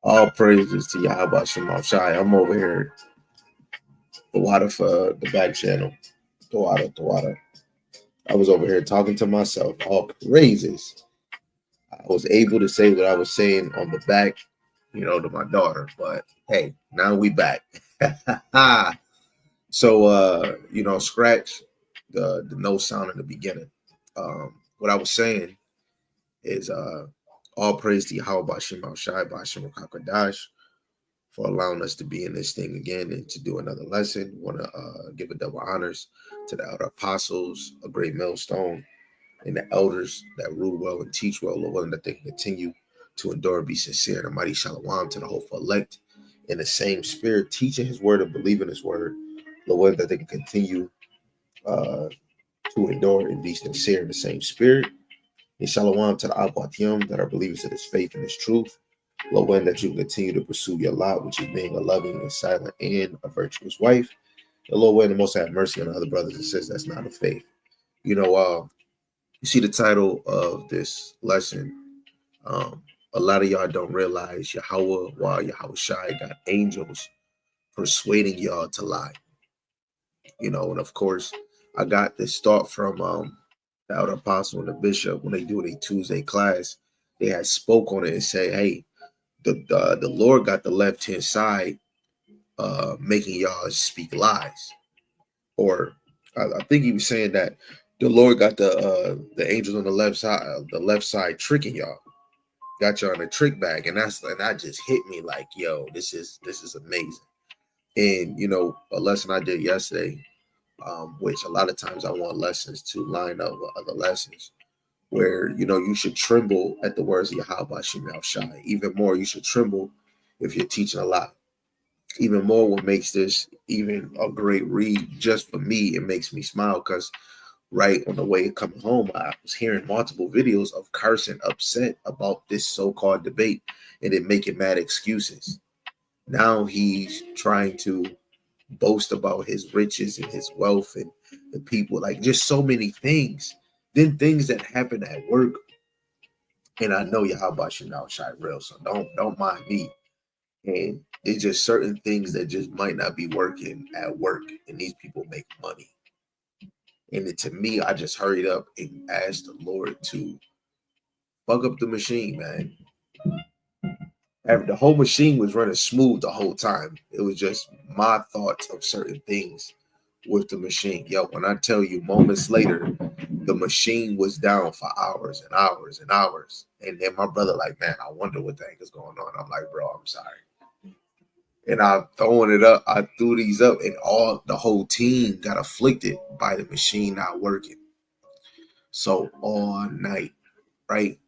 All praises to Yahawah Shai. I'm over here, the water for the back channel. The water. I was over here talking to myself. All praises. I was able to say what I was saying on the back, to my daughter. But hey, now we back. So scratch the no sound in the beginning. What I was saying is all praise to Yahawah Shai Bashim Kakadash for allowing us to be in this thing again and to do another lesson. Want to give a double honors to the elder apostles, a great millstone, and the elders that rule well and teach well, Lord, that they can continue to endure and be sincere. And a mighty shalom to the hopeful elect in the same spirit, teaching his word and believing his word, Lord, that they can continue to endure and be sincere in the same spirit. And shalom to the Abatim that are believers of his faith and his truth. Lord, that you continue to pursue your lot, which is being a loving and silent and a virtuous wife. And Lord, the most have mercy on other brothers and sisters that's not of faith. You see the title of this lesson. A lot of y'all don't realize Yahawah Wa Yahawashi got angels persuading y'all to lie. And of course, I got this thought from the elder apostle and the bishop when they do a Tuesday class. They had spoke on it and say, hey, the Lord got the left-hand side making y'all speak lies. Or I think he was saying that the Lord got the angels on the left side tricking y'all. Got y'all in a trick bag. And that just hit me like, yo, this is amazing. And a lesson I did yesterday, which a lot of times I want lessons to line up with other lessons, where you should tremble at the words of Yahawah Shemel Shai. Even more, you should tremble if you're teaching a lot. Even more, what makes this even a great read, just for me, it makes me smile because right on the way coming home, I was hearing multiple videos of Carson upset about this so-called debate and then making mad excuses. Now he's trying to boast about his riches and his wealth and the people, like just so many things. Then things that happen at work, and I know Yahawah Shemel Shai real, so don't mind me. And it's just certain things that just might not be working at work, and these people make money. And to me, I just hurried up and asked the Lord to fuck up the machine, man. The whole machine was running smooth the whole time. It was just my thoughts of certain things with the machine. Yo, when I tell you moments later, the machine was down for hours and hours and hours. And then my brother like, man, I wonder what the heck is going on. I'm like, bro, I'm sorry. And I'm throwing it up. I threw these up, and the whole team got afflicted by the machine not working. So all night, right?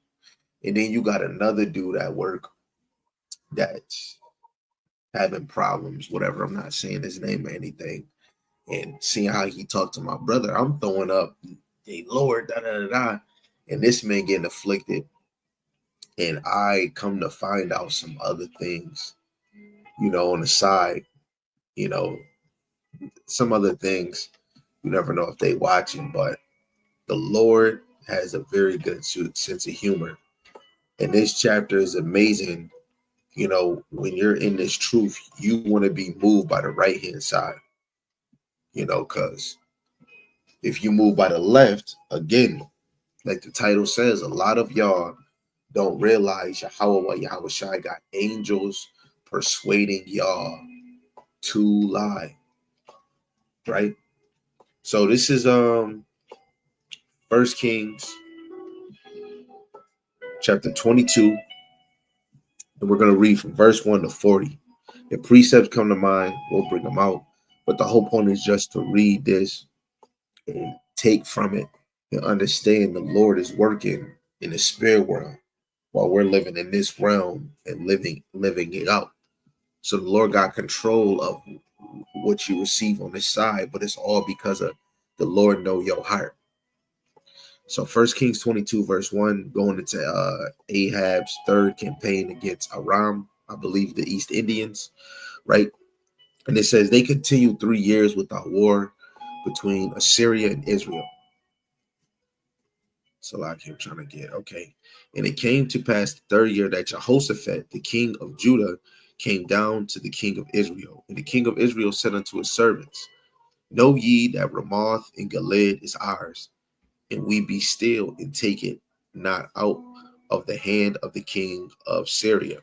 And then you got another dude at work that's having problems, whatever. I'm not saying his name or anything. And seeing how he talked to my brother, I'm throwing up, hey, Lord, da-da-da-da. And this man getting afflicted. And I come to find out some other things, on the side, some other things. You never know if they watching, but the Lord has a very good sense of humor. And this chapter is amazing. When you're in this truth, you want to be moved by the right-hand side, because if you move by the left, again, like the title says, a lot of y'all don't realize Yahawah Wa Yahawashi got angels persuading y'all to lie, right? So this is 1 Kings chapter 22, and we're going to read from verse 1 to 40. If precepts come to mind, we'll bring them out. But the whole point is just to read this and take from it and understand the Lord is working in the spirit world while we're living in this realm and living it out. So the Lord got control of what you receive on this side, but it's all because of the Lord know your heart. So 1 Kings 22, verse 1, going into Ahab's third campaign against Aram, I believe the East Indians, right? And it says they continued 3 years without war between Assyria and Israel. So like I'm trying to get okay. And it came to pass the third year that Jehoshaphat, the king of Judah, came down to the king of Israel. And the king of Israel said unto his servants, know ye that Ramoth and Gilead is ours, and we be still and take it not out of the hand of the king of Syria.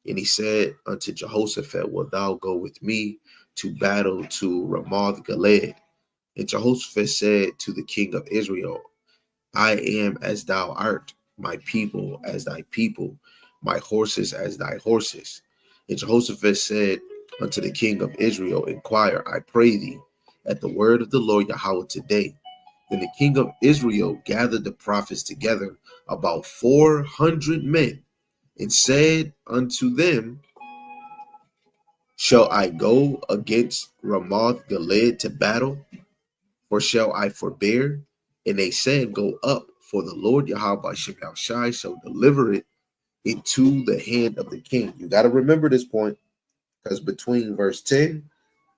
And he said unto Jehoshaphat, wilt thou go with me to battle to Ramoth Gilead? And Jehoshaphat said to the king of Israel, I am as thou art, my people as thy people, my horses as thy horses. And Jehoshaphat said unto the king of Israel, inquire, I pray thee, at the word of the Lord Yahawah today. Then the king of Israel gathered the prophets together, about 400 men, and said unto them, shall I go against Ramoth Gilead to battle? Or shall I forbear? And they said, go up, for the Lord Yahawah Yahawashi shall deliver it into the hand of the king. You got to remember this point, because between verse 10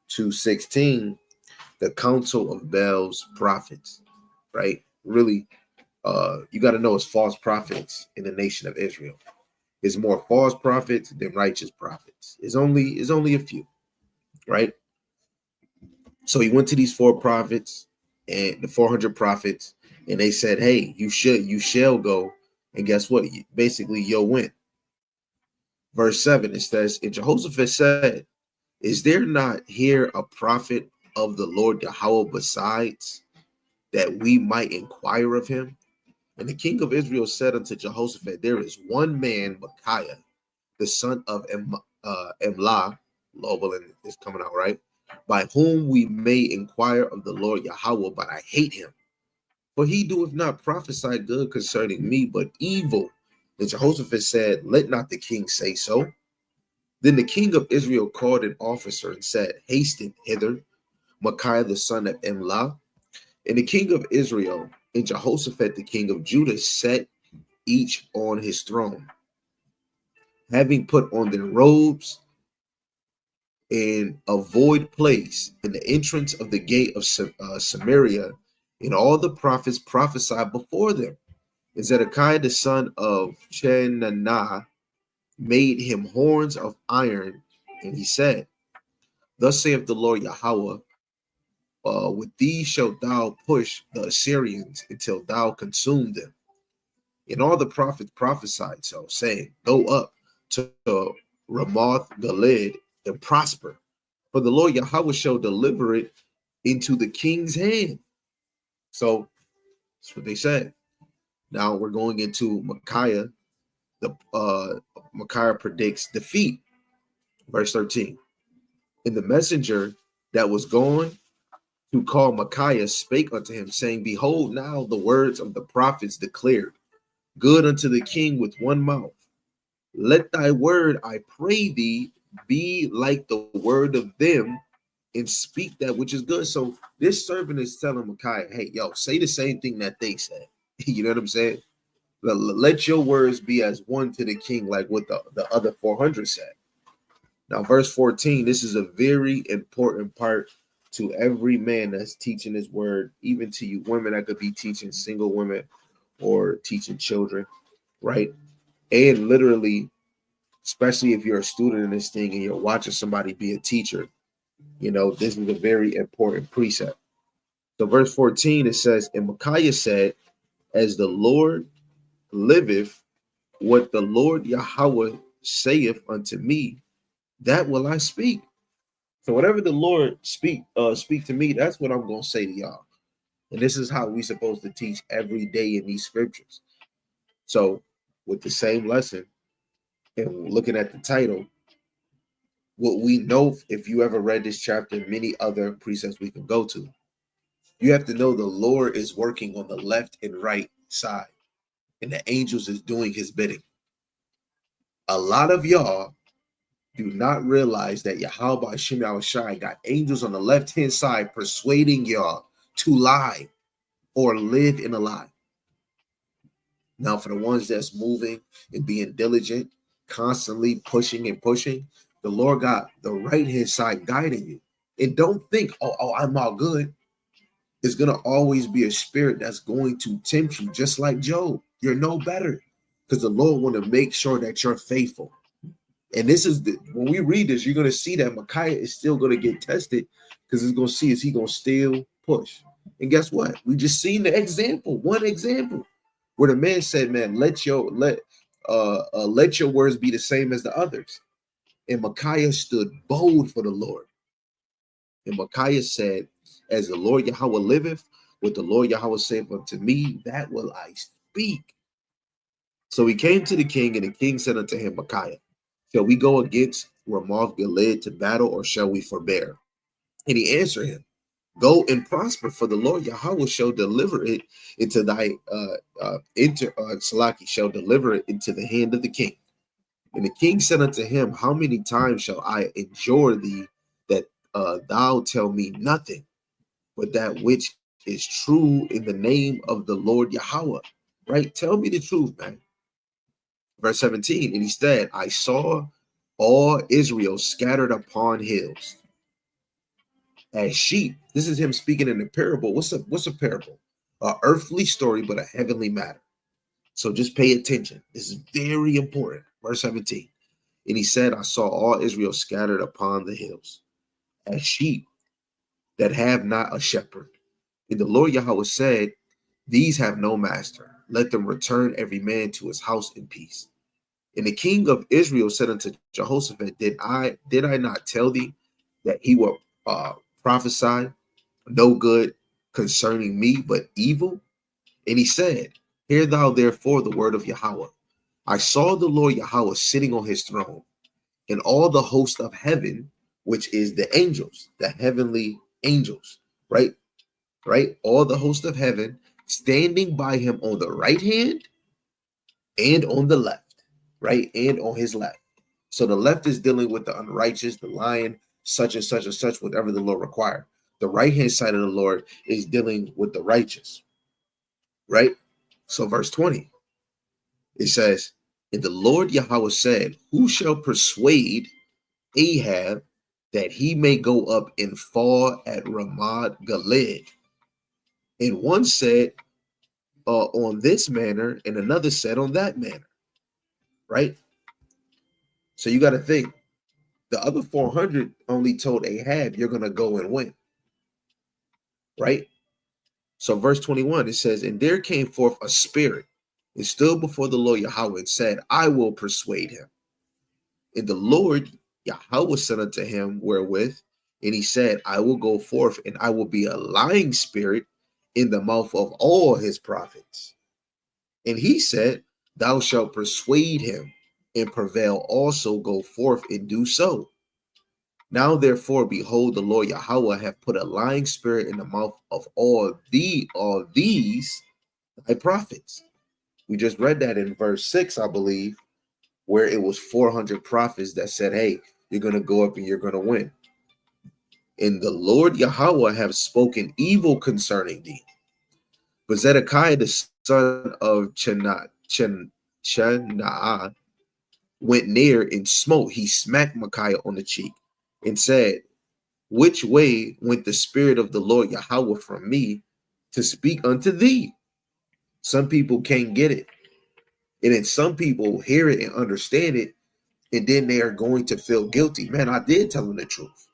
to 16, the council of Baal's prophets, right? Really, you got to know it's false prophets in the nation of Israel. It's more false prophets than righteous prophets. It's only a few, right? So he went to these four prophets and the 400 prophets, and they said, hey, you shall go. And guess what? Basically, you'll win. Verse 7, it says, and Jehoshaphat said, is there not here a prophet of the Lord Yahawah besides, that we might inquire of him? And the king of Israel said unto Jehoshaphat, there is one man, Micaiah, the son of Emlah, Lobel is coming out, right? By whom we may inquire of the Lord Yahawah, but I hate him. For he doeth not prophesy good concerning me, but evil. And Jehoshaphat said, let not the king say so. Then the king of Israel called an officer and said, hasten hither, Micaiah the son of Emlah. And the king of Israel and Jehoshaphat the king of Judah sat each on his throne, having put on their robes, in a void place in the entrance of the gate of Samaria, and all the prophets prophesied before them. And Zedekiah the son of Chenanah made him horns of iron, and he said, thus saith the Lord Yahawah, with these shalt thou push the Assyrians until thou consume them. And all the prophets prophesied so, saying, go up to Ramoth Gilead and prosper, for the Lord Yahawah shall deliver it into the king's hand. So that's what they said. Now we're going into Micaiah. Micaiah predicts defeat. Verse 13. And the messenger that was going to call Micaiah spake unto him, saying, behold, now the words of the prophets declared, good unto the king with one mouth. Let thy word, I pray thee, be like the word of them, and speak that which is good. So this servant is telling Micaiah, hey, yo, say the same thing that they said. You know what I'm saying? Let your words be as one to the king, like what the other 400 said. Now, verse 14, this is a very important part to every man that's teaching his word, even to you women that could be teaching single women or teaching children, right? And literally, especially if you're a student in this thing and you're watching somebody be a teacher, you know, this is a very important precept. So verse 14, it says, and Micaiah said, as the Lord liveth, what the Lord Yahawah saith unto me, that will I speak. So whatever the Lord speak to me, that's what I'm going to say to y'all. And this is how we supposed to teach every day in these scriptures. So with the same lesson and looking at the title, what we know, if you ever read this chapter, many other precepts we can go to, you have to know the Lord is working on the left and right side, and the angels is doing his bidding. A lot of y'all do not realize that Yahawah Yahawashi got angels on the left-hand side persuading y'all to lie or live in a lie. Now, for the ones that's moving and being diligent, constantly pushing and pushing, the Lord got the right-hand side guiding you. And don't think, oh, I'm all good. It's going to always be a spirit that's going to tempt you, just like Job. You're no better because the Lord want to make sure that you're faithful. And this is when we read this, you're going to see that Micaiah is still going to get tested because it's going to see, is he going to still push? And guess what? We just seen the example, one example, where the man said, man, let your words be the same as the others. And Micaiah stood bold for the Lord. And Micaiah said, as the Lord Yahawah liveth, what the Lord Yahawah saith unto me, that will I speak. So he came to the king, and the king said unto him, Micaiah, shall we go against Ramoth Gilead to battle, or shall we forbear? And he answered him, go and prosper, for the Lord Yahawah shall deliver it into thy Salaki shall deliver it into the hand of the king. And the king said unto him, how many times shall I endure thee, that thou tell me nothing but that which is true in the name of the Lord Yahawah? Right? Tell me the truth, man. Verse 17, and he said, I saw all Israel scattered upon hills as sheep. This is him speaking in a parable. What's a parable? An earthly story, but a heavenly matter. So just pay attention. This is very important. Verse 17, and he said, I saw all Israel scattered upon the hills as sheep that have not a shepherd. And the Lord Yahawah said, these have no master. Let them return every man to his house in peace. And the king of Israel said unto Jehoshaphat, did I not tell thee that he will prophesy no good concerning me, but evil? And he said, hear thou therefore the word of Yahawah. I saw the Lord Yahawah sitting on his throne, and all the host of heaven, which is the angels, the heavenly angels, right? All the host of heaven standing by him on the right hand and on the left, right? And on his left. So the left is dealing with the unrighteous, the lion, such and such and such, whatever the Lord required. The right-hand side of the Lord is dealing with the righteous, right? So verse 20, it says, and the Lord Yahawah said, who shall persuade Ahab that he may go up and fall at Ramoth Gilead? And one said on this manner, and another said on that manner, right? So you got to think, the other 400 only told Ahab, you're going to go and win, right? So verse 21, it says, and there came forth a spirit and stood before the Lord Yahawah and said, I will persuade him. And the Lord Yahawah said unto him, wherewith? And he said, I will go forth, and I will be a lying spirit in the mouth of all his prophets. And he said, thou shalt persuade him, and prevail also, go forth and do so. Now therefore, behold, the Lord Yahawah hath put a lying spirit in the mouth of all these thy prophets. We just read that in verse 6, I believe, where it was 400 prophets that said, hey, you're going to go up and you're going to win. And the Lord Yahawah have spoken evil concerning thee. But Zedekiah, the son of Chenaanah, went near and smote. He smacked Micaiah on the cheek and said, which way went the spirit of the Lord Yahawah from me to speak unto thee? Some people can't get it. And then some people hear it and understand it, and then they are going to feel guilty. Man, I did tell them the truth.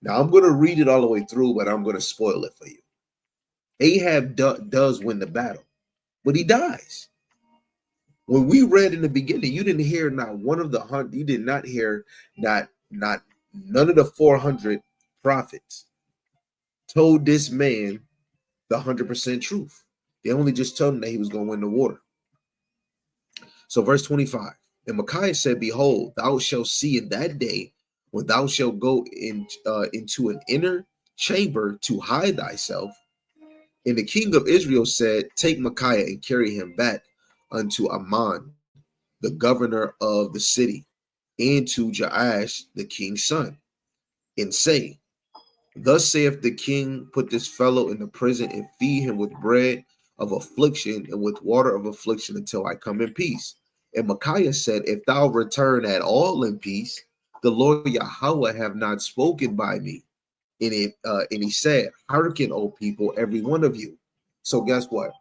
Now, I'm going to read it all the way through, but I'm going to spoil it for you. Ahab does win the battle, but he dies. When we read in the beginning, you didn't hear not one of the 100, you did not hear none of the 400 prophets told this man the 100% truth. They only just told him that he was going to win the war. So verse 25, and Micaiah said, behold, thou shalt see in that day when thou shalt go into an inner chamber to hide thyself. And the king of Israel said, take Micaiah and carry him back unto Amon, the governor of the city, and to Joash, the king's son, and say, thus saith the king, put this fellow in the prison and feed him with bread of affliction and with water of affliction until I come in peace. And Micaiah said, if thou return at all in peace, the Lord Yahawah have not spoken by me. And he said, hearken, O people, every one of you. So guess what?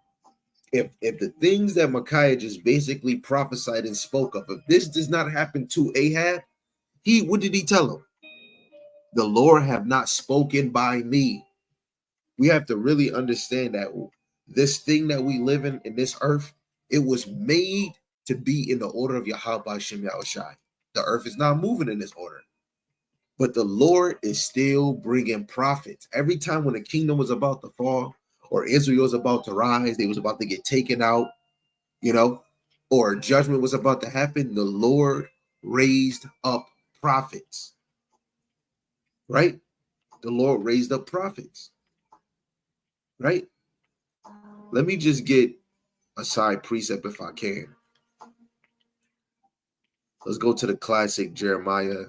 If the things that Micaiah just basically prophesied and spoke of, if this does not happen to Ahab, what did he tell him? The Lord have not spoken by me. We have to really understand that this thing that we live in this earth, it was made to be in the order of Yahawah Wa Yahawashi. The earth is not moving in this order. But the Lord is still bringing prophets. Every time when the kingdom was about to fall or Israel was about to rise, they was about to get taken out, or judgment was about to happen, the Lord raised up prophets, right? The Lord raised up prophets, right? Let me just get a side precept if I can. Let's go to the classic Jeremiah.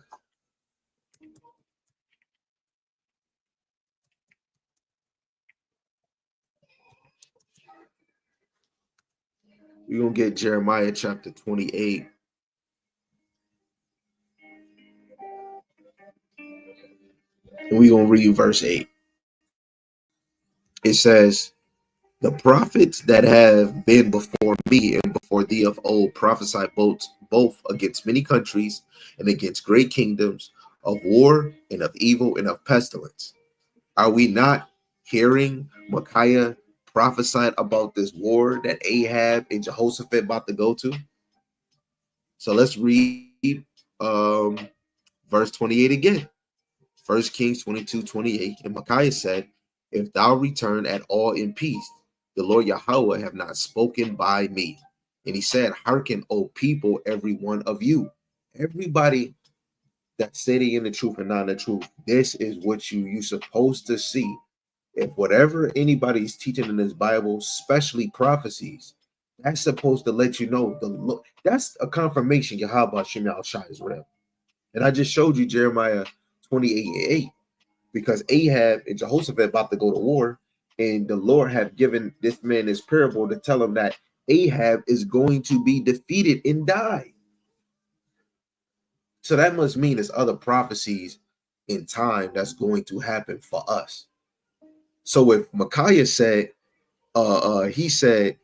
We're going to get Jeremiah chapter 28. And we're going to read verse 8. It says, the prophets that have been before me and before thee of old prophesied both against many countries and against great kingdoms, of war and of evil and of pestilence. Are we not hearing Micaiah prophesied about this war that Ahab and Jehoshaphat about to go to? So let's read verse 28 again. 1 Kings 22:28. And Micaiah said, if thou return at all in peace, the Lord Yahawah have not spoken by me. And he said, hearken, O people, every one of you. Everybody that's sitting in the truth and not in the truth, this is what you're supposed to see. If whatever anybody's teaching in this Bible, especially prophecies, that's supposed to let you know that's a confirmation Yahawah Wa Yahawashi is real. And I just showed you Jeremiah 28:8, because Ahab and Jehoshaphat about to go to war, and the Lord have given this man this parable to tell him that Ahab is going to be defeated and die. So that must mean there's other prophecies in time that's going to happen for us. So if Micaiah said, he said,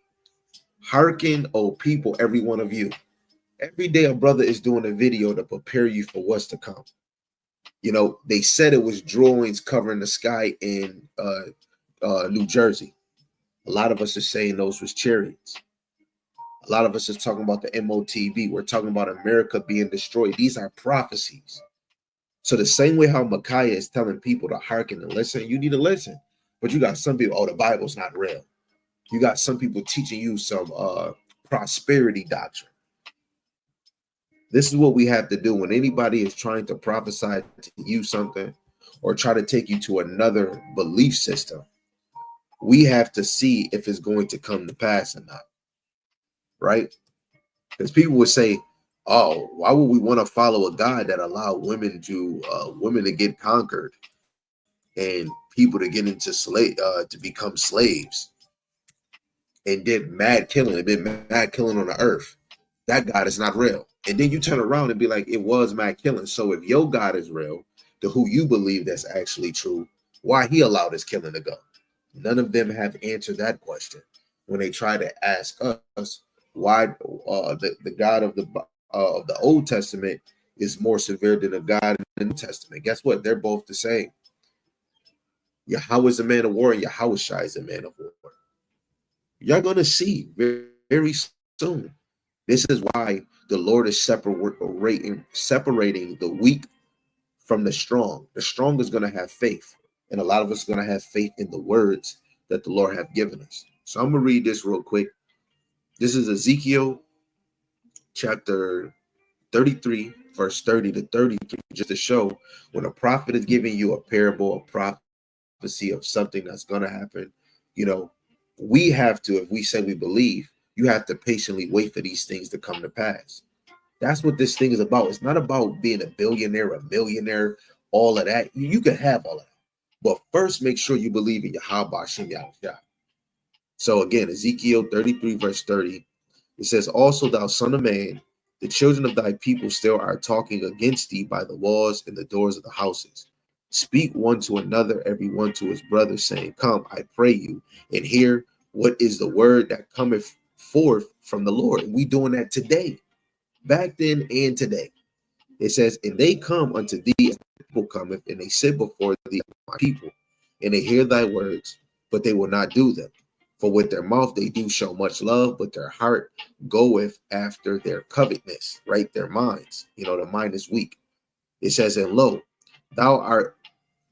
hearken, O people, every one of you. Every day a brother is doing a video to prepare you for what's to come. They said it was drawings covering the sky in New Jersey. A lot of us are saying those was chariots. A lot of us are talking about the MOTB. We're talking about America being destroyed. These are prophecies. So the same way how Micaiah is telling people to hearken and listen, you need to listen. But you got some people, the Bible's not real. You got some people teaching you some prosperity doctrine. This is what we have to do when anybody is trying to prophesy to you something or try to take you to another belief system. We have to see if it's going to come to pass or not, right? Because people would say, oh, why would we want to follow a God that allowed women to get conquered and people to get into to become slaves and did mad killing on the earth? That God is not real. And then you turn around and be like, it was mad killing. So if your God is real, to who you believe that's actually true, why he allowed this killing to go? None of them have answered that question when they try to ask us why the God of the Old Testament is more severe than the God in the New Testament. Guess what? They're both the same. Yahawah is a man of war, and Yahawashi is a man of war. You're going to see very, very soon. This is why the Lord is separating the weak from the strong. The strong is going to have faith. And a lot of us are going to have faith in the words that the Lord have given us. So I'm going to read this real quick. This is Ezekiel chapter 33, verse 30 to 33, just to show when a prophet is giving you a parable, a prophecy of something that's going to happen, we have to, if we say we believe, you have to patiently wait for these things to come to pass. That's what this thing is about. It's not about being a billionaire, a millionaire, all of that. You can have all of that. But first, make sure you believe in Yahawah Wa Yahawashi. So again, Ezekiel 33, verse 30, it says, also thou son of man, the children of thy people still are talking against thee by the walls and the doors of the houses. Speak one to another, every one to his brother, saying, Come, I pray you, and hear what is the word that cometh forth from the Lord. And we doing that today, back then and today. It says, And they come unto thee as the people cometh, and they sit before thee, my people, and they hear thy words, but they will not do them. For with their mouth they do show much love, but their heart goeth after their covetousness, right? Their minds. The mind is weak. It says, And lo, thou art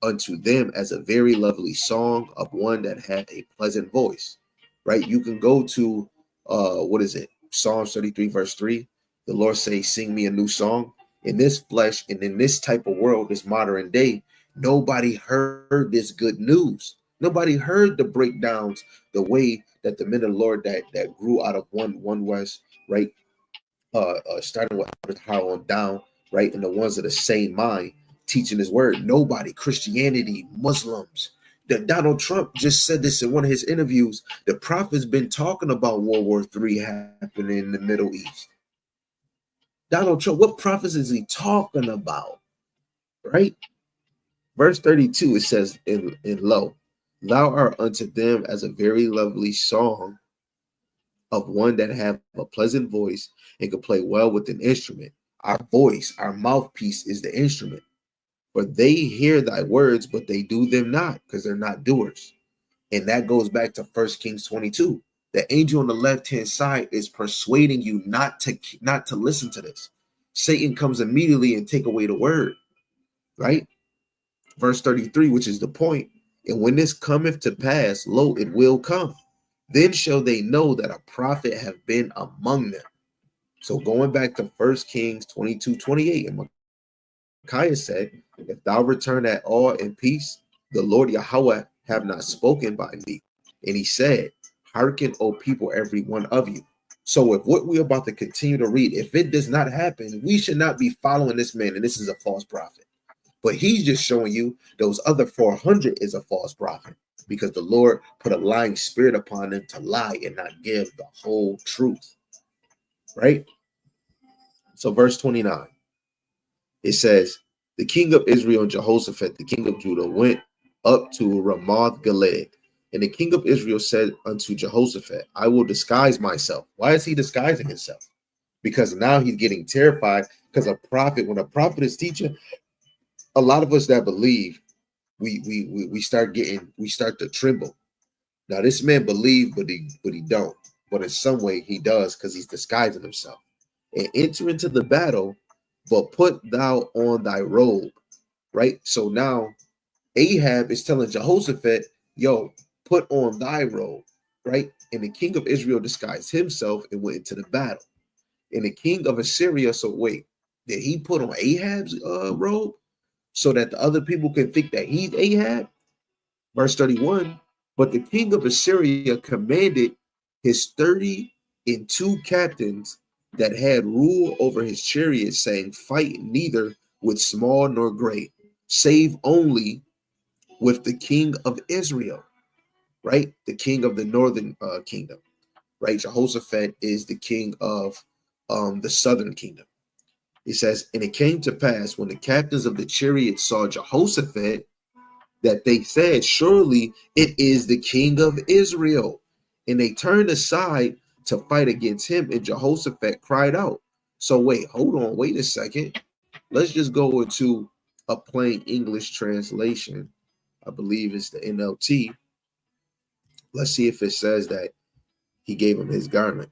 unto them as a very lovely song of one that had a pleasant voice, right? You can go to what is it, Psalms 33 verse 3. The Lord says, sing me a new song. In this flesh and in this type of world, this modern day, nobody heard this good news. Nobody heard the breakdowns, the way that the men of the Lord that grew out of one West, right, starting with how on down, right, and the ones of the same mind teaching his word. Nobody, Christianity, Muslims. That Donald Trump just said this in one of his interviews. The prophet's been talking about World War III happening in the Middle East. Donald Trump, what prophets is he talking about? Right? Verse 32, it says in Lo, thou art unto them as a very lovely song of one that have a pleasant voice and can play well with an instrument. Our voice, our mouthpiece is the instrument. For they hear thy words, but they do them not, because they're not doers. And that goes back to 1 Kings 22. The angel on the left-hand side is persuading you not to listen to this. Satan comes immediately and take away the word, right? Verse 33, which is the point. And when this cometh to pass, lo, it will come. Then shall they know that a prophet have been among them. So going back to 1 Kings 22:28, and Micaiah said, If thou return at all in peace, the Lord Yahawah have not spoken by me. And he said, Hearken, O people, every one of you. So if what we're about to continue to read, if it does not happen, we should not be following this man, and this is a false prophet. But he's just showing you those other 400 is a false prophet, because the Lord put a lying spirit upon them to lie and not give the whole truth, right? So verse 29, it says, the king of Israel and Jehoshaphat, the king of Judah, went up to Ramoth Gilead. And the king of Israel said unto Jehoshaphat, I will disguise myself. Why is he disguising himself? Because now he's getting terrified, because a prophet, when a prophet is teaching, a lot of us that believe, we start to tremble. Now this man believed, but he don't. But in some way he does, because he's disguising himself. And enter into the battle, but put thou on thy robe. Right? So now Ahab is telling Jehoshaphat, yo, put on thy robe. Right? And the king of Israel disguised himself and went into the battle. And the king of Assyria, so wait, did he put on Ahab's robe so that the other people can think that he's Ahab? Verse 31, but the king of Assyria commanded his 32 captains that had rule over his chariots, saying, fight neither with small nor great, save only with the king of Israel, right? The king of the northern kingdom, right? Jehoshaphat is the king of the southern kingdom. It says, and it came to pass when the captains of the chariots saw Jehoshaphat, that they said, surely it is the king of Israel. And they turned aside to fight against him, and Jehoshaphat cried out. So wait, hold on, wait a second. Let's just go into a plain English translation. I believe it's the NLT. Let's see if it says that he gave him his garment.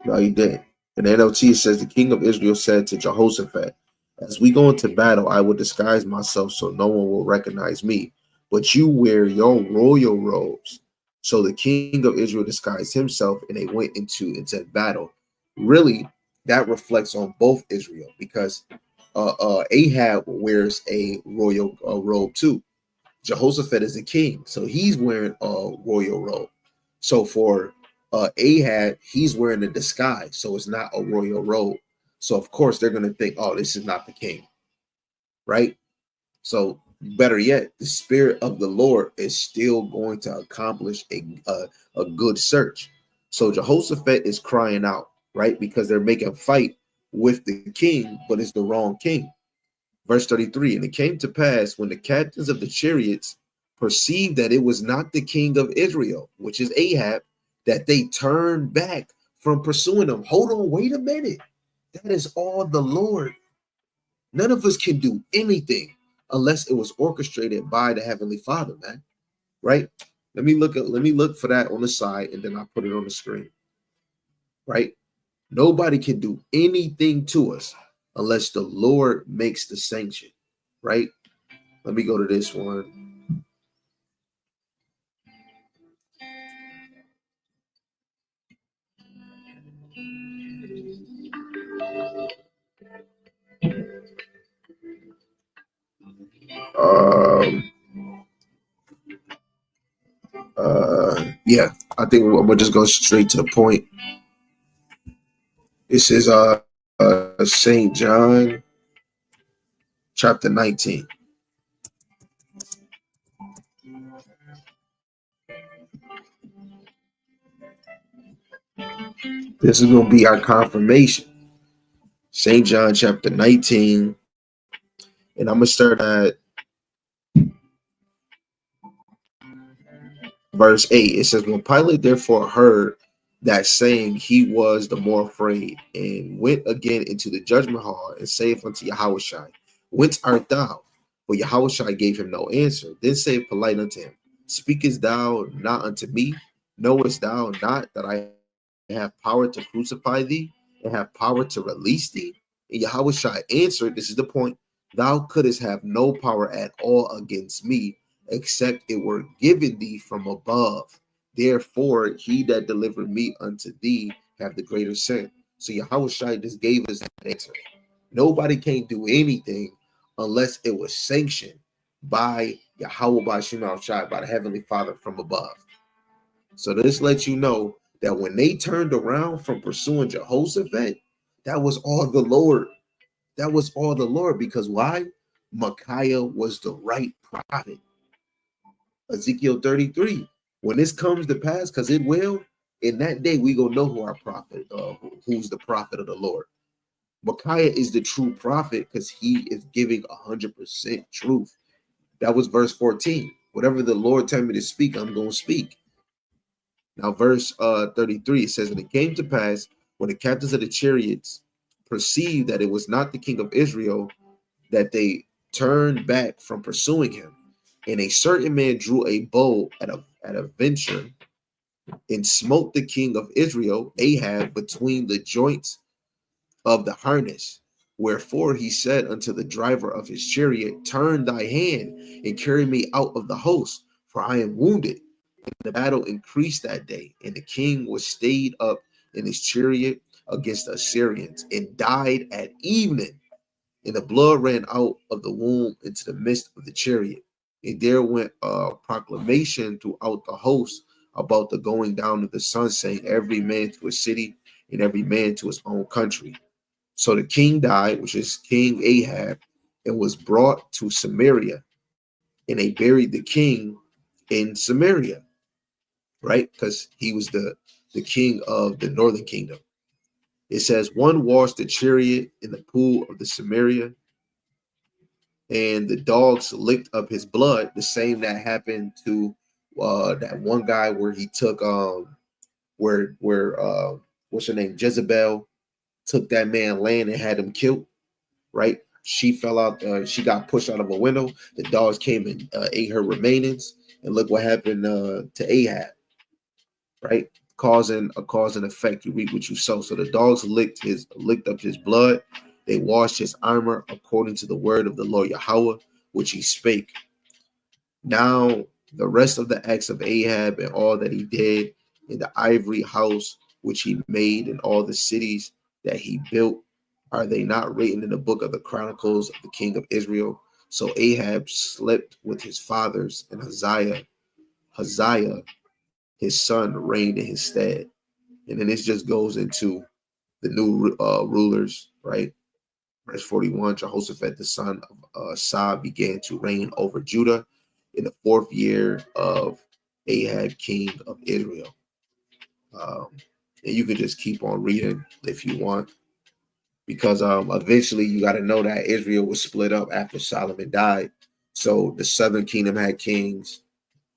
No, he didn't. In the NLT, it says, the king of Israel said to Jehoshaphat, as we go into battle, I will disguise myself so no one will recognize me, but you wear your royal robes. So the king of Israel disguised himself, and they went into battle. Really, that reflects on both Israel, because Ahab wears a royal robe too. Jehoshaphat is a king, so he's wearing a royal robe. So for Ahab, he's wearing a disguise, so it's not a royal robe. So of course they're going to think, oh, this is not the king, right? So better yet, the spirit of the Lord is still going to accomplish a good search. So Jehoshaphat is crying out, right? Because they're making fight with the king, but it's the wrong king. Verse 33, and it came to pass when the captains of the chariots perceived that it was not the king of Israel, which is Ahab, that they turned back from pursuing him. Hold on, wait a minute. That is all the Lord. None of us can do anything unless it was orchestrated by the Heavenly Father, man. Right? Let me look for that on the side, and then I'll put it on the screen. Right? Nobody can do anything to us unless the Lord makes the sanction. Right? Let me go to this one. Um, yeah, I think I'm gonna just go straight to the point. This is Saint John chapter 19. This is gonna be our confirmation. Saint John chapter 19, and I'm gonna start at verse 8. It says, when Pilate therefore heard that saying, he was the more afraid, and went again into the judgment hall, and saith unto Yahawashi, whence art thou? But Yahawashi gave him no answer. Then saith Pilate unto him, speakest thou not unto me? Knowest thou not that I have power to crucify thee, and have power to release thee? And Yahawashi answered, this is the point, thou couldst have no power at all against me, except it were given thee from above. Therefore, he that delivered me unto thee have the greater sin. So Yahawashi just gave us that answer. Nobody can do anything unless it was sanctioned by Yahawah Wa Yahawashi, by the Heavenly Father from above. So this lets you know that when they turned around from pursuing Jehoshaphat, that was all the Lord. That was all the Lord. Because why? Micaiah was the right prophet. Ezekiel 33. When this comes to pass, because it will, in that day we gonna know who our prophet, who's the prophet of the Lord. Micaiah is the true prophet because he is giving 100% truth. That was verse 14. Whatever the Lord tell me to speak, I'm gonna speak. Now, verse 33, it says, and it came to pass when the captains of the chariots perceived that it was not the king of Israel, that they turned back from pursuing him. And a certain man drew a bow at a venture, and smote the king of Israel, Ahab, between the joints of the harness. Wherefore he said unto the driver of his chariot, turn thy hand and carry me out of the host, for I am wounded. And the battle increased that day, and the king was stayed up in his chariot against the Assyrians, and died at evening. And the blood ran out of the womb into the midst of the chariot. And there went a proclamation throughout the host about the going down of the sun, saying, every man to his city, and every man to his own country. So the king died, which is King Ahab, and was brought to Samaria. And they buried the king in Samaria, right? Because he was the king of the northern kingdom. It says, one washed the chariot in the pool of the Samaria, and the dogs licked up his blood, the same that happened to that one guy where he took where what's her name, Jezebel, took that man land and had him killed, right? She fell out, she got pushed out of a window. The dogs came and ate her remainings, and look what happened to Ahab, right? Causing a cause and effect. You reap what you sow. So the dogs licked up his blood. They washed his armor according to the word of the Lord Yahawah, which he spake. Now the rest of the acts of Ahab and all that he did in the ivory house which he made in all the cities that he built, are they not written in the book of the Chronicles of the king of Israel? So Ahab slept with his fathers, and Hazael, his son, reigned in his stead. And then this just goes into the new rulers, right? Verse 41, Jehoshaphat, the son of Sah, began to reign over Judah in the 4th year of Ahab, king of Israel. And you can just keep on reading if you want, because eventually you got to know that Israel was split up after Solomon died. So the southern kingdom had kings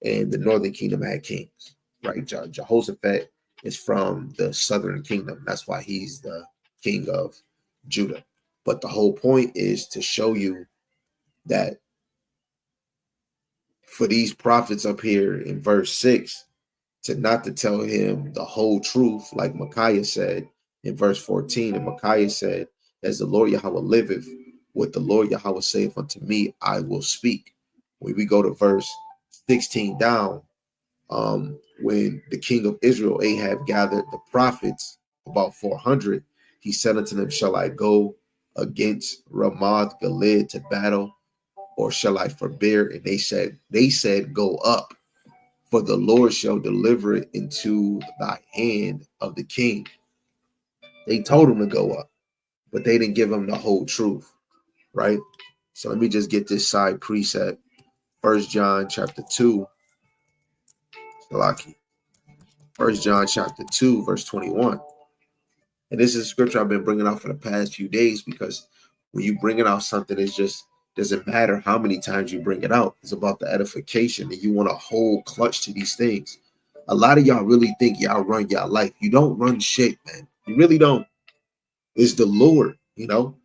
and the northern kingdom had kings, right? Jehoshaphat is from the southern kingdom. That's why he's the king of Judah. But the whole point is to show you that for these prophets up here in verse 6, to not to tell him the whole truth, like Micaiah said in verse 14. And Micaiah said, as the Lord Yahweh liveth, what the Lord Yahweh saith unto me, I will speak. When we go to verse 16 down, when the king of Israel, Ahab, gathered the prophets, about 400, he said unto them, shall I go against Ramoth Gilead to battle, or shall I forbear? And they said, go up, for the Lord shall deliver it into thy hand of the king. They told him to go up, but they didn't give him the whole truth, right? So let me just get this side precept. 1 John chapter 2, Salaki. 1 John chapter 2, verse 21. And this is a scripture I've been bringing out for the past few days, because when you bring it out something, it's just doesn't matter how many times you bring it out. It's about the edification, and you want to hold clutch to these things. A lot of y'all really think y'all run y'all life. You don't run shit, man. You really don't. It's the Lord, you know,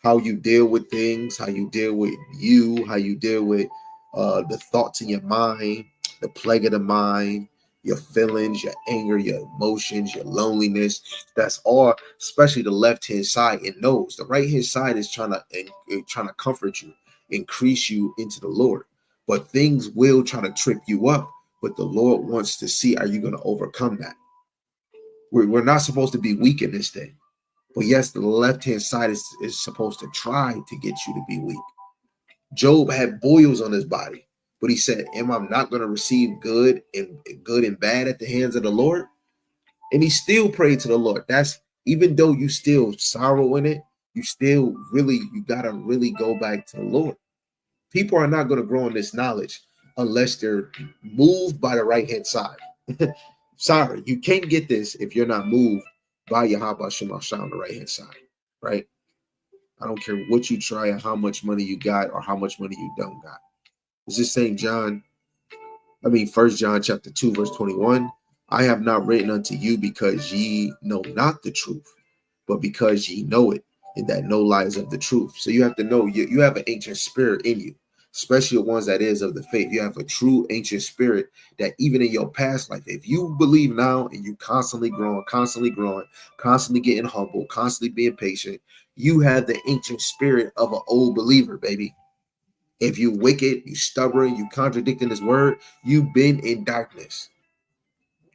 how you deal with things, how you deal with you, how you deal with the thoughts in your mind, the plague of the mind, your feelings, your anger, your emotions, your loneliness. That's all, especially the left-hand side. It knows the right-hand side is trying to comfort you, increase you into the Lord. But things will try to trip you up. But the Lord wants to see, are you going to overcome that? We're not supposed to be weak in this thing. But yes, the left-hand side is supposed to try to get you to be weak. Job had boils on his body, but he said, am I not going to receive good and bad at the hands of the Lord? And he still prayed to the Lord. That's, even though you still sorrow in it, you got to really go back to the Lord. People are not going to grow in this knowledge unless they're moved by the right-hand side. Sorry, you can't get this if you're not moved by Yahawah Shemashah on the right-hand side, right? I don't care what you try or how much money you got or how much money you don't got. It's just saying, 1 John chapter 2, verse 21. I have not written unto you because ye know not the truth, but because ye know it, and that no lies of the truth. So you have to know you have an ancient spirit in you, especially the ones that is of the faith. You have a true ancient spirit that even in your past life, if you believe now and you constantly growing, constantly getting humble, constantly being patient, you have the ancient spirit of an old believer, baby. If you wicked, you stubborn, you contradicting his word, you've been in darkness.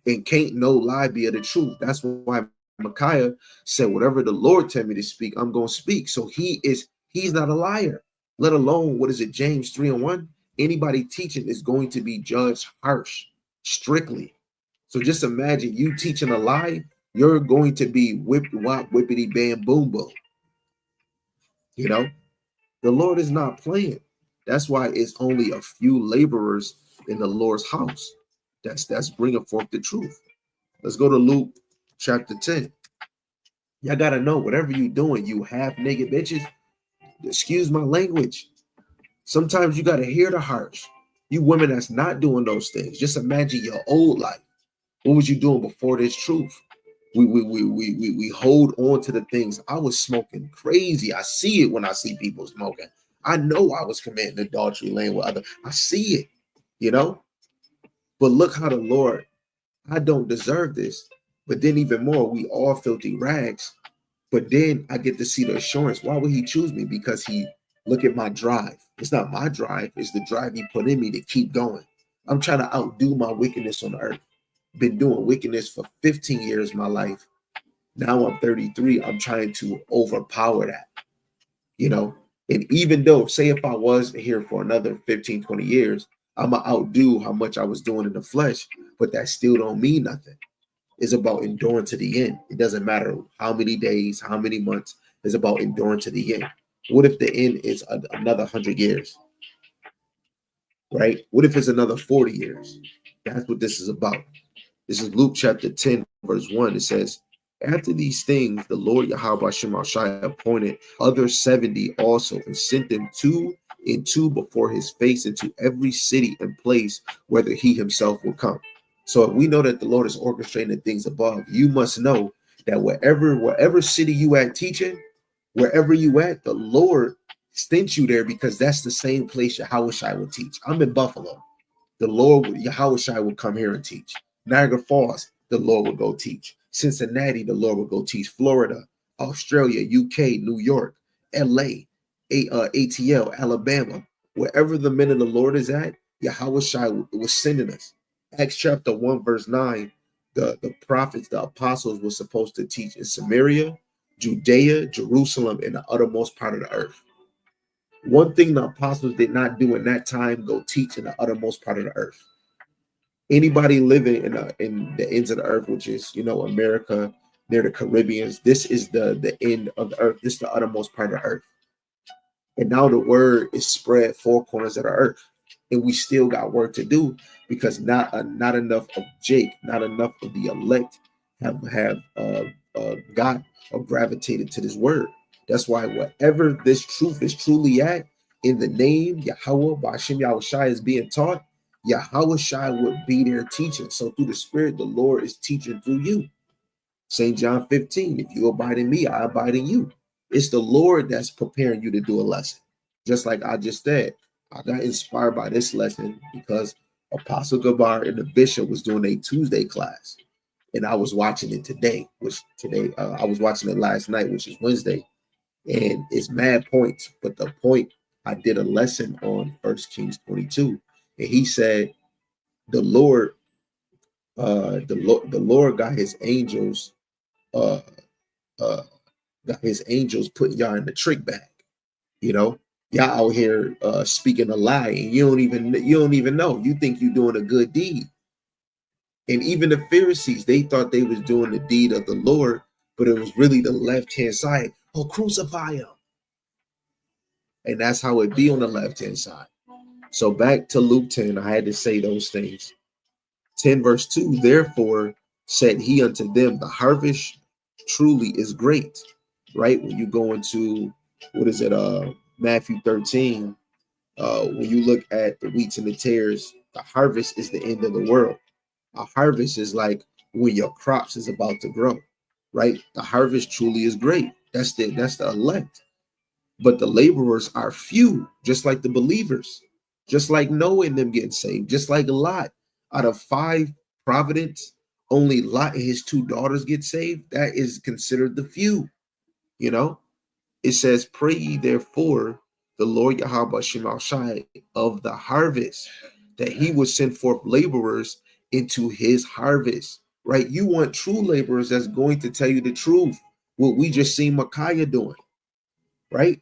And can't no lie be of the truth. That's why Micaiah said, whatever the Lord tell me to speak, I'm going to speak. So he's not a liar, let alone, what is it, James 3:1? Anybody teaching is going to be judged harsh, strictly. So just imagine you teaching a lie, you're going to be whipped, wop, whippity, bam, boom, boom. You know, the Lord is not playing. That's why it's only a few laborers in the Lord's house. That's bringing forth the truth. Let's go to Luke chapter 10. Y'all got to know, whatever you doing, you half naked bitches, excuse my language. Sometimes you got to hear the harsh. You women that's not doing those things, just imagine your old life. What was you doing before this truth? We hold on to the things. I was smoking crazy. I see it when I see people smoking. I know I was committing adultery, laying with others. I see it, you know. But look how the Lord, I don't deserve this. But then even more, we all filthy rags. But then I get to see the assurance. Why would he choose me? Because he look at my drive. It's not my drive. It's the drive he put in me to keep going. I'm trying to outdo my wickedness on the earth. Been doing wickedness for 15 years of my life. Now I'm 33. I'm trying to overpower that, you know. And even though, say if I was here for another 15, 20 years, I'm going to outdo how much I was doing in the flesh. But that still don't mean nothing. It's about enduring to the end. It doesn't matter how many days, how many months. It's about enduring to the end. What if the end is another 100 years? Right? What if it's another 40 years? That's what this is about. This is Luke chapter 10, verse 1. It says, after these things, the Lord Yahawah Shai appointed other 70 also, and sent them two and two before his face into every city and place whether he himself will come. So if we know that the Lord is orchestrating the things above, you must know that wherever city you at teaching, wherever you at, the Lord sent you there because that's the same place Yahawah Shai will teach. I'm in Buffalo. The Lord, Yahawah Shai, will come here and teach. Niagara Falls, the Lord will go teach. Cincinnati, the Lord will go teach. Florida, Australia, UK, New York, LA, ATL, Alabama, wherever the men of the Lord is at, Yahawah Shai was sending us. Acts chapter 1, verse 9, the prophets, the apostles were supposed to teach in Samaria, Judea, Jerusalem, and the uttermost part of the earth. One thing the apostles did not do in that time, go teach in the uttermost part of the earth. Anybody living in the ends of the earth, which is, America, near the Caribbeans, this is the end of the earth. This is the uttermost part of the earth. And now the word is spread four corners of the earth. And we still got work to do because not enough of Jake, not enough of the elect have got or gravitated to this word. That's why whatever this truth is truly at, in the name Yahawah by Hashem Yahweh Shai is being taught, Yahawah Shai would be there teaching. So through the Spirit, the Lord is teaching through you. St. John 15, if you abide in me, I abide in you. It's the Lord that's preparing you to do a lesson. Just like I just said, I got inspired by this lesson because Apostle Gabar and the bishop was doing a Tuesday class. And I was watching it today, I was watching it last night, which is Wednesday. And it's mad points. But the point, I did a lesson on 1 Kings 22. And he said, the Lord got his angels, putting y'all in the trick bag. Y'all out here speaking a lie, and you don't even know. You think you're doing a good deed. And even the Pharisees, they thought they was doing the deed of the Lord, but it was really the left-hand side. Oh, crucify him. And that's how it be on the left-hand side. So back to Luke 10, I had to say those things. 10 verse 2, therefore said he unto them, the harvest truly is great. Right? When you go into, Matthew 13, when you look at the wheats and the tares, the harvest is the end of the world. A harvest is like when your crops is about to grow, right? The harvest truly is great. That's the elect. But the laborers are few, just like the believers, just like Noah and them getting saved, just like Lot. Out of 5 providence, only Lot and his 2 daughters get saved. That is considered the few. It says, pray ye therefore the Lord Yahawah Shai Shai of the harvest, that he would send forth laborers into his harvest. Right? You want true laborers that's going to tell you the truth. What we just seen Micaiah doing. Right?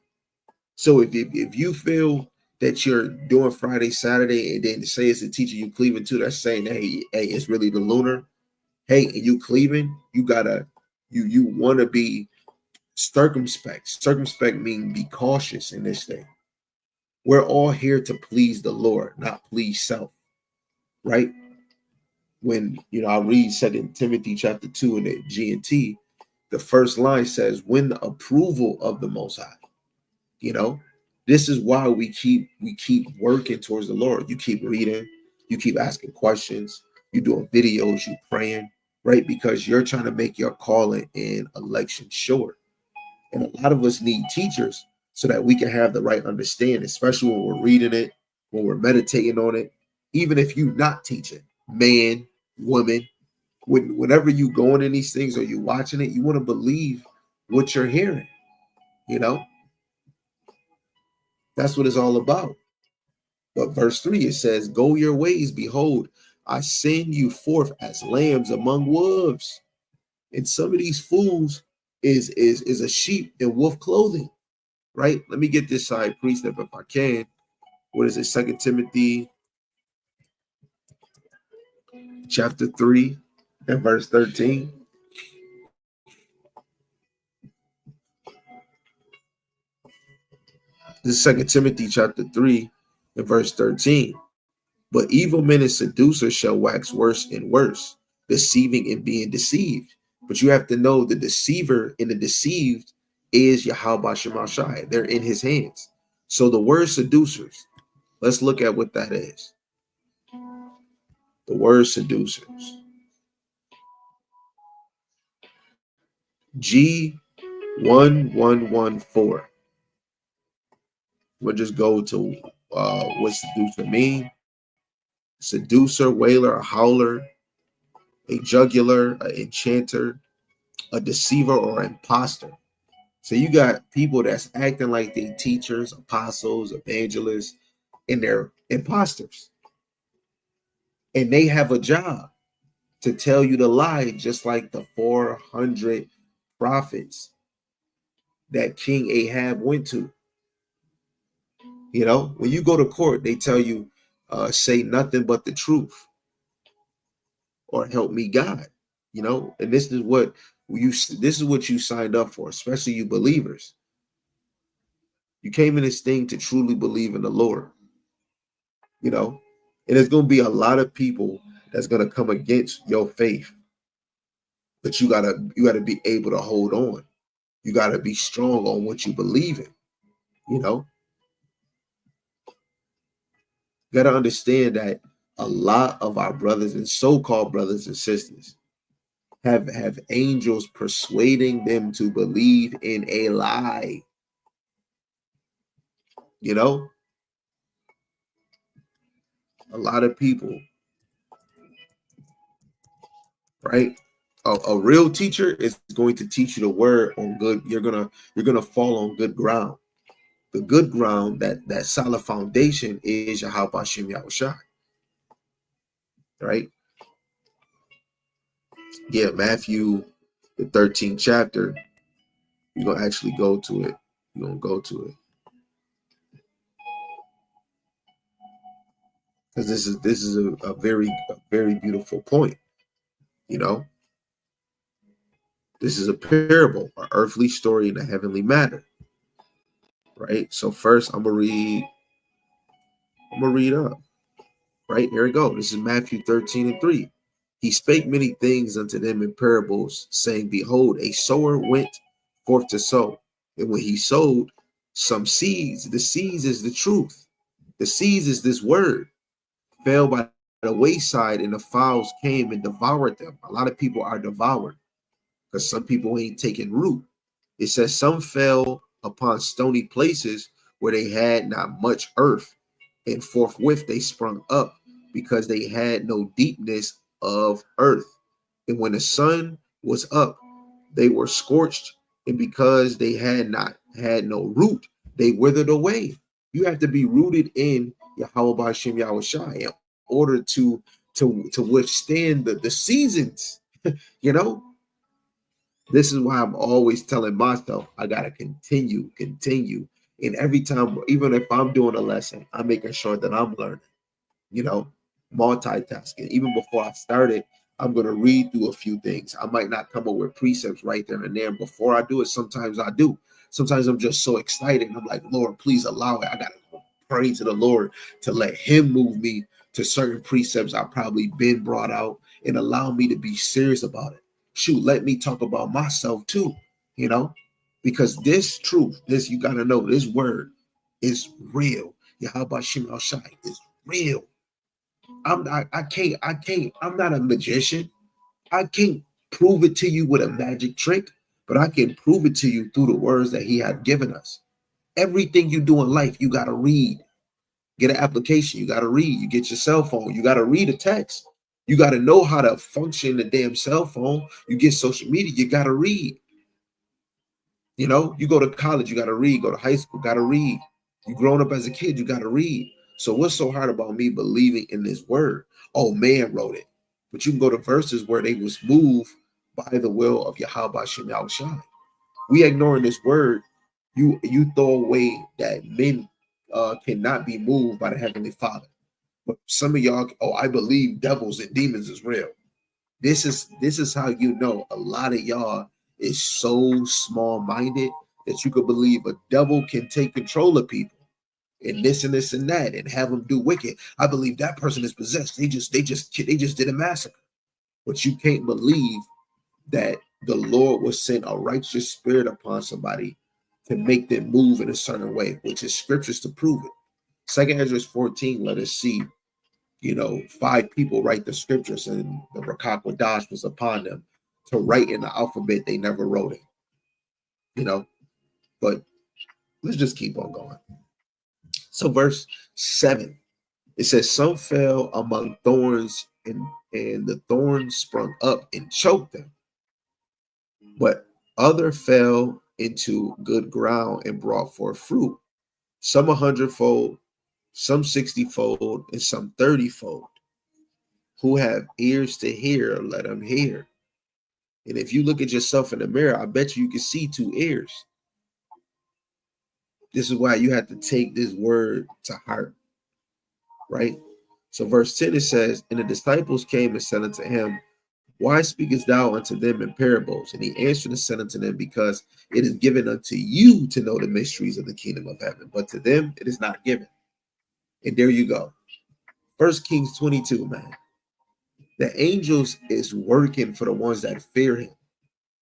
So if you feel that you're doing Friday, Saturday, and then say it's a teacher you cleaving to that's saying, hey, it's really the lunar. Hey, and you cleaving, you want to be circumspect. Circumspect means be cautious in this thing. We're all here to please the Lord, not please self. Right? When I read 2 Timothy chapter 2 in the G&T, the first line says, win the approval of the Most High. This is why we keep working towards the Lord. You keep reading, you keep asking questions, you doing videos, you praying, right? Because you're trying to make your calling and election sure. And a lot of us need teachers so that we can have the right understanding, especially when we're reading it, when we're meditating on it, even if you're not teaching, man, woman, whenever you going in these things or you watching it, you want to believe what you're hearing, That's what it's all about. But verse 3, it says, go your ways, behold, I send you forth as lambs among wolves. And some of these fools is a sheep in wolf clothing, right? Let me get this side precept if I can. What is it? 2 Timothy chapter 3 and verse 13. This is 2 Timothy chapter 3 and verse 13. But evil men and seducers shall wax worse and worse, deceiving and being deceived. But you have to know the deceiver and the deceived is Yahawah Shai. They're in his hands. So the word seducers, let's look at what that is. The word seducers. G1114. We'll just go to what seducer mean. Seducer, wailer, a howler, a jugular, an enchanter, a deceiver, or imposter. So you got people that's acting like they teachers, apostles, evangelists, and they're imposters. And they have a job to tell you the lie, just like the 400 prophets that King Ahab went to. You know, when you go to court, they tell you, say nothing but the truth or help me God. You know, and this is what you signed up for, especially you believers. You came in this thing to truly believe in the Lord. You know, and there's going to be a lot of people that's going to come against your faith, but you gotta be able to hold on. You gotta be strong on what you believe in. You know, you gotta understand that a lot of our brothers and so-called brothers and sisters have angels persuading them to believe in a lie. You know, a lot of people, right? A real teacher is going to teach you the word on good. You're gonna fall on good ground. The good ground, that solid foundation, is Yahawah Yahawashi, right? Yeah, Matthew, the 13th chapter. You're gonna actually go to it. You're gonna go to it because this is a very beautiful point. You know, this is a parable, an earthly story in a heavenly matter, right? So first, I'm gonna read up. Right, here we go. This is Matthew 13:3. He spake many things unto them in parables, saying, behold, a sower went forth to sow. And when he sowed some seeds, the seeds is the truth. The seeds is this word, fell by the wayside, and the fowls came and devoured them. A lot of people are devoured because some people ain't taking root. It says some fell upon stony places where they had not much earth, and forthwith they sprung up, because they had no deepness of earth. And when the sun was up, they were scorched, and because they had no root, they withered away. You have to be rooted in Yahawah Yahawashi in order to withstand the seasons. You know, this is why I'm always telling myself I gotta continue. And every time, even if I'm doing a lesson, I'm making sure that I'm learning. You know, multitasking. Even before I started, I'm going to read through a few things. I might not come up with precepts right there and there. And before I do it, sometimes I do. Sometimes I'm just so excited. And I'm like, Lord, please allow it. I got to pray to the Lord to let him move me to certain precepts I've probably been brought out, and allow me to be serious about it. Shoot, let me talk about myself too, you know, because this truth, you got to know, this word is real. Yahawah Shai is real. I'm not a magician. I can't prove it to you with a magic trick, but I can prove it to you through the words that he had given us. Everything you do in life, you got to read. Get an application, you got to read. You get your cell phone, you got to read a text. You got to know how to function the damn cell phone. You get social media, you got to read. You know, you go to college, you got to read. Go to high school, got to read. You grown up as a kid, you got to read. So what's so hard about me believing in this word? Oh, man wrote it. But you can go to verses where they was moved by the will of Yahawah Yahawashi. We ignoring this word. You throw away that men cannot be moved by the Heavenly Father. But some of y'all, oh, I believe devils and demons is real. This is how you know a lot of y'all is so small-minded that you could believe a devil can take control of people and this and that and have them do wicked. I believe that person is possessed. They just did a massacre. But you can't believe that the Lord will send a righteous spirit upon somebody to make them move in a certain way, which is scriptures to prove it. Second Ezra 14, let us see, 5 people write the scriptures, and the Rakak Wadash was upon them to write in the alphabet they never wrote it, but let's just keep on going. So verse 7, it says, some fell among thorns, and the thorns sprung up and choked them. But other fell into good ground and brought forth fruit, some 100-fold, some 60-fold, and some 30-fold. Who have ears to hear, let them hear. And if you look at yourself in the mirror, I bet you can see 2 ears. This is why you have to take this word to heart, right? So verse 10, it says, and the disciples came and said unto him, why speakest thou unto them in parables? And he answered and said unto them, because it is given unto you to know the mysteries of the kingdom of heaven, but to them it is not given. And there you go. 1 Kings 22, man. The angels is working for the ones that fear him.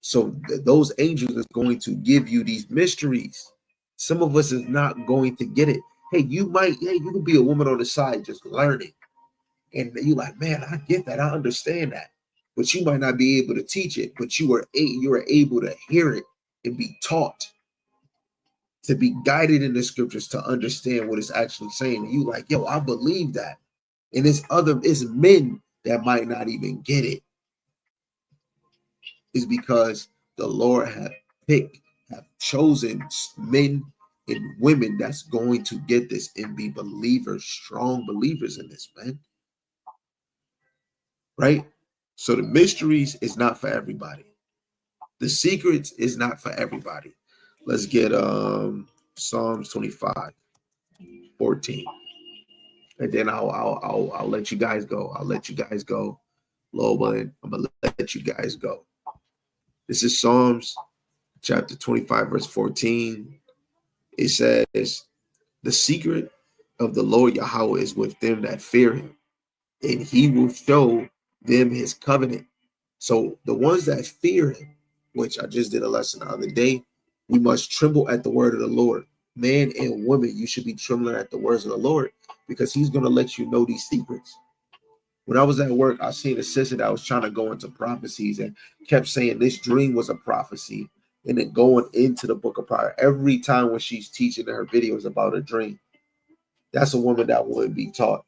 So those angels is going to give you these mysteries. Some of us is not going to get it. You can be a woman on the side just learning. And you're like, man, I get that. I understand that. But you might not be able to teach it, but you are able to hear it and be taught, to be guided in the scriptures to understand what it's actually saying. And you like, yo, I believe that. And it's men that might not even get it. It's because the Lord have chosen men and women that's going to get this and be believers, strong believers in this, man. Right? So the mysteries is not for everybody. The secrets is not for everybody. Let's get Psalms 25:14. And then I'll let you guys go. I'll let you guys go. Lord willing, I'm gonna let you guys go. This is Psalms chapter 25, verse 14. It says, the secret of the Lord Yahawah is with them that fear him, and he will show them his covenant. So the ones that fear him, which I just did a lesson the other day, we must tremble at the word of the Lord. Man and woman, you should be trembling at the words of the Lord, because he's going to let you know these secrets. When I was at work, I seen a sister that was trying to go into prophecies and kept saying this dream was a prophecy, and then going into the book of prophecy every time when she's teaching in her videos about a dream. That's a woman that wouldn't be taught,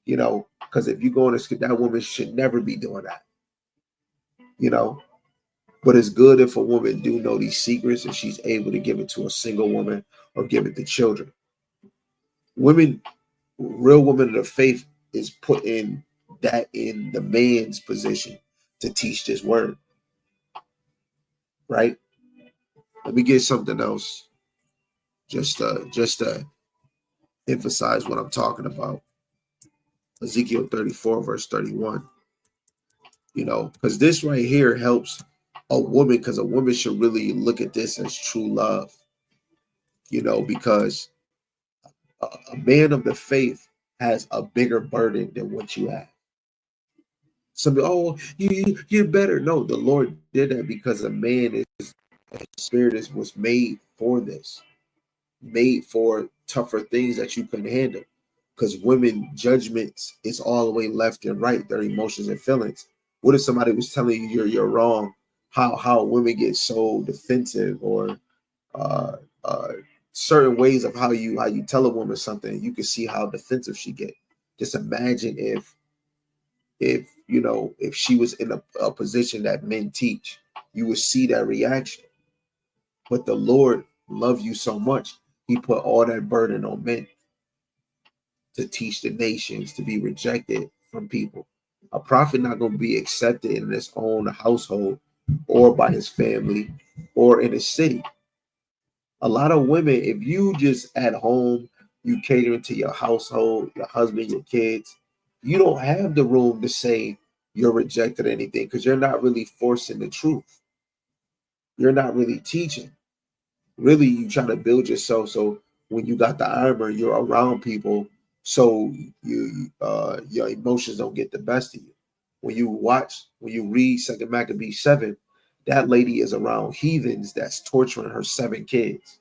because if you go into that woman should never be doing that, But it's good if a woman do know these secrets and she's able to give it to a single woman or give it to children. Women, real women of faith is putting that in the man's position to teach this word, right? Let me get something else just to emphasize what I'm talking about. Ezekiel 34, verse 31. Because this right here helps a woman, because a woman should really look at this as true love, because a man of the faith has a bigger burden than what you have. Somebody, you're better. No, the Lord did that because a man spirit was made for this, made for tougher things that you couldn't handle. Because women judgments is all the way left and right, their emotions and feelings. What if somebody was telling you you're wrong? How women get so defensive, or certain ways of how you tell a woman something, you can see how defensive she get. Just imagine if she was in a position that men teach, you would see that reaction. But the Lord loved you so much, he put all that burden on men to teach the nations, to be rejected from people. A prophet not going to be accepted in his own household or by his family or in his city. A lot of women, if you just at home, you catering to your household, your husband, your kids, you don't have the room to say you're rejected or anything, because you're not really forcing the truth. You're not really teaching. Really, you try to build yourself so when you got the armor, you're around people, so your emotions don't get the best of you. when you read Second Maccabees 7, that lady is around heathens that's torturing her 7 kids.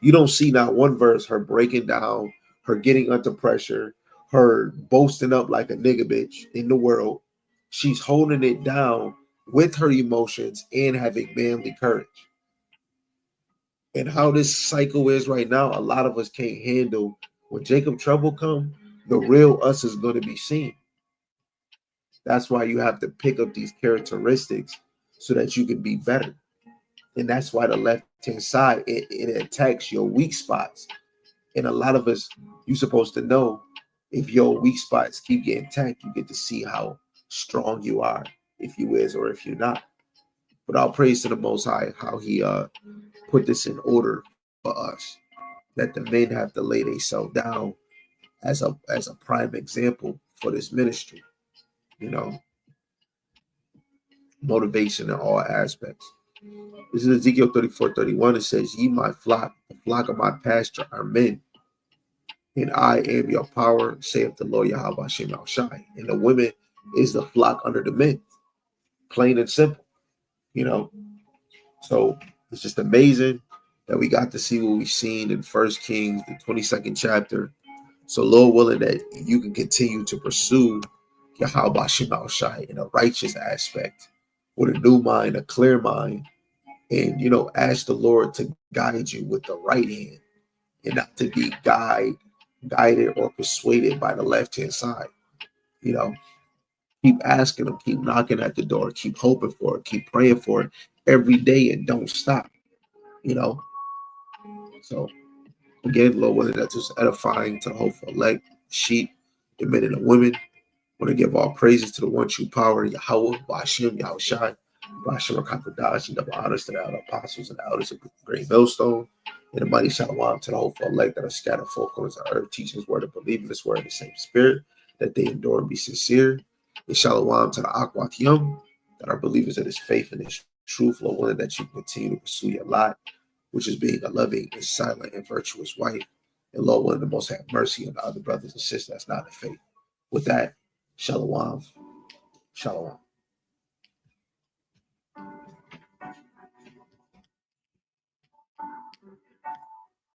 You don't see not one verse her breaking down, her getting under pressure, her boasting up like a nigga bitch in the world. She's holding it down with her emotions and having manly courage. And how this cycle is right now, a lot of us can't handle when Jacob trouble come, the real us is going to be seen. That's why you have to pick up these characteristics so that you can be better. And that's why the left-hand side, it attacks your weak spots. And a lot of us, you're supposed to know if your weak spots keep getting attacked, you get to see how strong you are, if you is or if you're not. But I'll praise to the Most High, how he put this in order for us, that the men have to lay themselves down as a prime example for this ministry. You know, motivation in all aspects. This is Ezekiel 34:31. It says, "Ye my flock, the flock of my pasture are men, and I am your power, saith the Lord Yahawah Yahawashi." And the women is the flock under the men. Plain and simple, you know. So it's just amazing that we got to see what we've seen in 1 Kings, the 22nd chapter. So Lord willing that you can continue to pursue Yahawah Yahawashi in a righteous aspect, with a new mind, a clear mind, and ask the Lord to guide you with the right hand and not to be guided or persuaded by the left-hand side. Keep asking him, keep knocking at the door, keep hoping for it, keep praying for it every day, and don't stop. So again, Lord, whether that's just edifying to the hopeful elect, sheep, the men and the women, want to give all praises to the one true power, Yahawah Wa Yahawashi, Bashem Rakakadash, and double honors to the elder apostles and the elders of the great millstone, and the mighty shalom to the hopeful elect that are scattered four corners of earth, teaching his word and believing this word in the same spirit, that they endure and be sincere. And shalom to the Akwat Yum, that are believers in his faith and his truth, Lord willing that you continue to pursue your lot, which is being a loving and silent and virtuous wife. And Lord willing, the most have mercy on the other brothers and sisters that's not in faith. With that, shalom. Shalom.